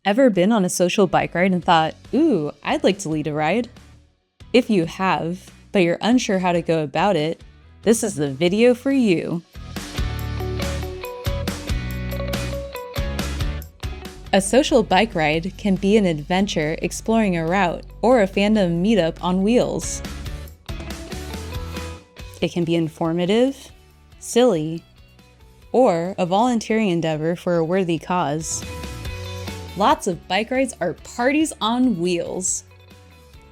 Ever been on a social bike ride and thought, ooh, I'd like to lead a ride? If you have, but you're unsure how to go about it, this is the video for you. A social bike ride can be an adventure exploring a route or a fandom meetup on wheels. It can be informative, silly, or a volunteering endeavor for a worthy cause. Lots of bike rides are parties on wheels.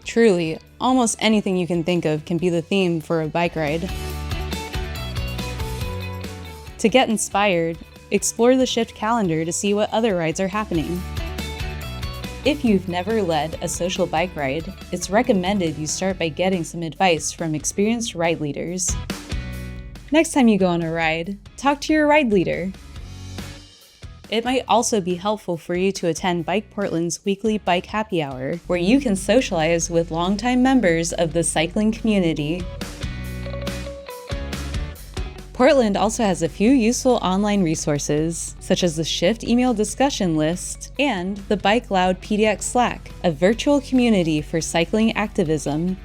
Truly, almost anything you can think of can be the theme for a bike ride. To get inspired, explore the Shift calendar to see what other rides are happening. If you've never led a social bike ride, it's recommended you start by getting some advice from experienced ride leaders. Next time you go on a ride, talk to your ride leader. It might also be helpful for you to attend Bike Portland's weekly Bike Happy Hour, where you can socialize with longtime members of the cycling community. Portland also has a few useful online resources, such as the Shift email discussion list and the Bike Loud PDX Slack, a virtual community for cycling activism.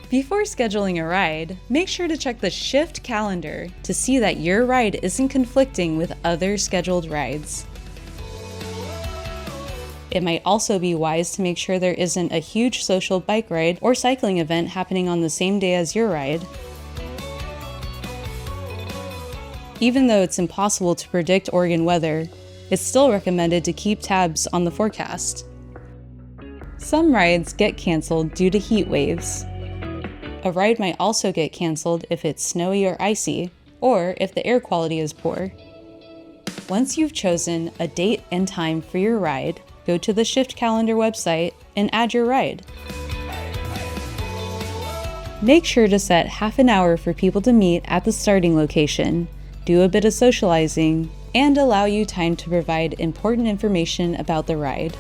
Before scheduling a ride, make sure to check the Shift calendar to see that your ride isn't conflicting with other scheduled rides. It might also be wise to make sure there isn't a huge social bike ride or cycling event happening on the same day as your ride. Even though it's impossible to predict Oregon weather, it's still recommended to keep tabs on the forecast. Some rides get canceled due to heat waves. A ride might also get canceled if it's snowy or icy, or if the air quality is poor. Once you've chosen a date and time for your ride, go to the Shift calendar website and add your ride. Make sure to set half an hour for people to meet at the starting location, do a bit of socializing, and allow you time to provide important information about the ride.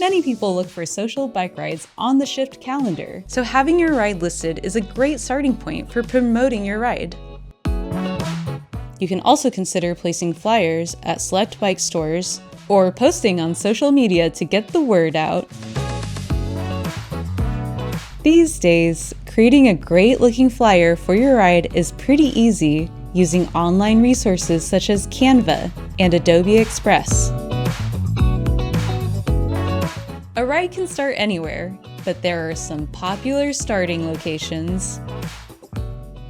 Many people look for social bike rides on the Shift calendar, so having your ride listed is a great starting point for promoting your ride. You can also consider placing flyers at select bike stores or posting on social media to get the word out. These days, creating a great-looking flyer for your ride is pretty easy using online resources such as Canva and Adobe Express. A ride can start anywhere, but there are some popular starting locations.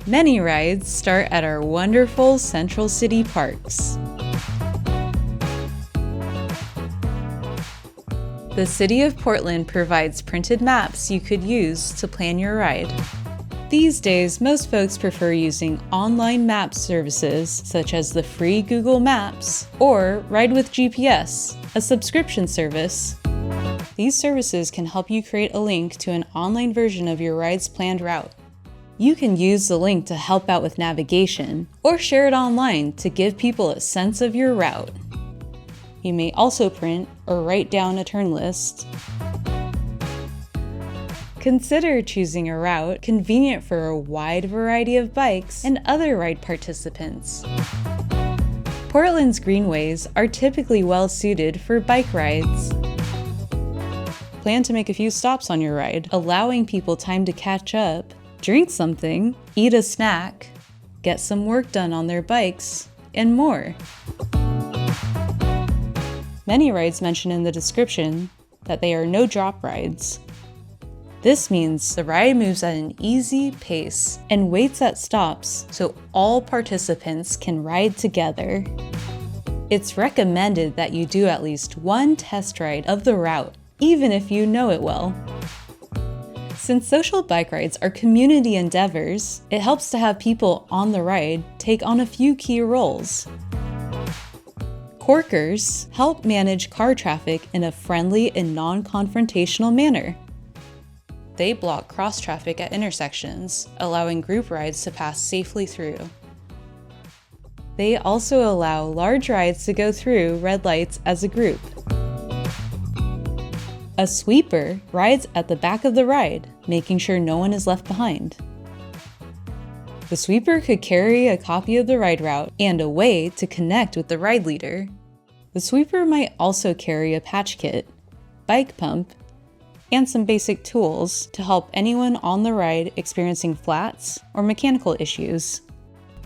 Many rides start at our wonderful Central City parks. The City of Portland provides printed maps you could use to plan your ride. These days, most folks prefer using online map services such as the free Google Maps or Ride with GPS, a subscription service. These services can help you create a link to an online version of your ride's planned route. You can use the link to help out with navigation, or share it online to give people a sense of your route. You may also print or write down a turn list. Consider choosing a route convenient for a wide variety of bikes and other ride participants. Portland's greenways are typically well suited for bike rides. Plan to make a few stops on your ride, allowing people time to catch up, drink something, eat a snack, get some work done on their bikes, and more. Many rides mention in the description that they are no-drop rides. This means the ride moves at an easy pace and waits at stops so all participants can ride together. It's recommended that you do at least one test ride of the route, even if you know it well. Since social bike rides are community endeavors, it helps to have people on the ride take on a few key roles. Corkers help manage car traffic in a friendly and non-confrontational manner. They block cross traffic at intersections, allowing group rides to pass safely through. They also allow large rides to go through red lights as a group. A sweeper rides at the back of the ride, making sure no one is left behind. The sweeper could carry a copy of the ride route and a way to connect with the ride leader. The sweeper might also carry a patch kit, bike pump, and some basic tools to help anyone on the ride experiencing flats or mechanical issues.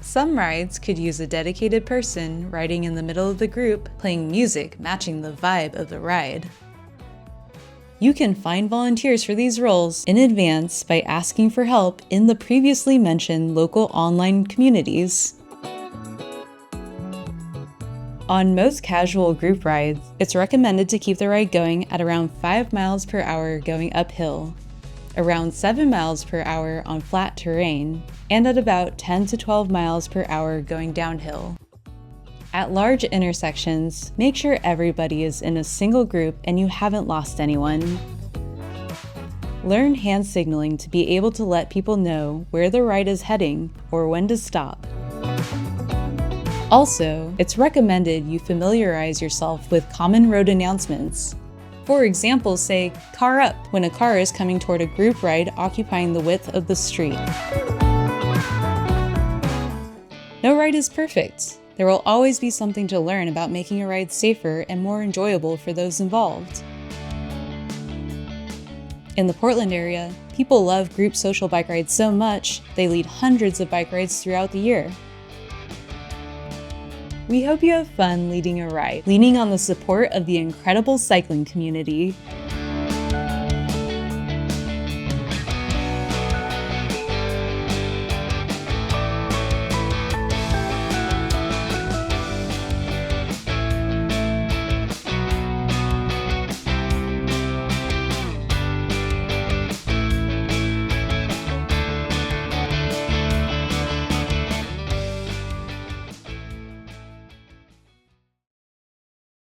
Some rides could use a dedicated person riding in the middle of the group, playing music matching the vibe of the ride. You can find volunteers for these roles in advance by asking for help in the previously mentioned local online communities. On most casual group rides, it's recommended to keep the ride going at around 5 miles per hour going uphill, around 7 miles per hour on flat terrain, and at about 10 to 12 miles per hour going downhill. At large intersections, make sure everybody is in a single group and you haven't lost anyone. Learn hand signaling to be able to let people know where the ride is heading or when to stop. Also, it's recommended you familiarize yourself with common road announcements. For example, say, "Car up" when a car is coming toward a group ride occupying the width of the street. No ride is perfect. There will always be something to learn about making a ride safer and more enjoyable for those involved. In the Portland area, people love group social bike rides so much, they lead hundreds of bike rides throughout the year. We hope you have fun leading a ride, leaning on the support of the incredible cycling community.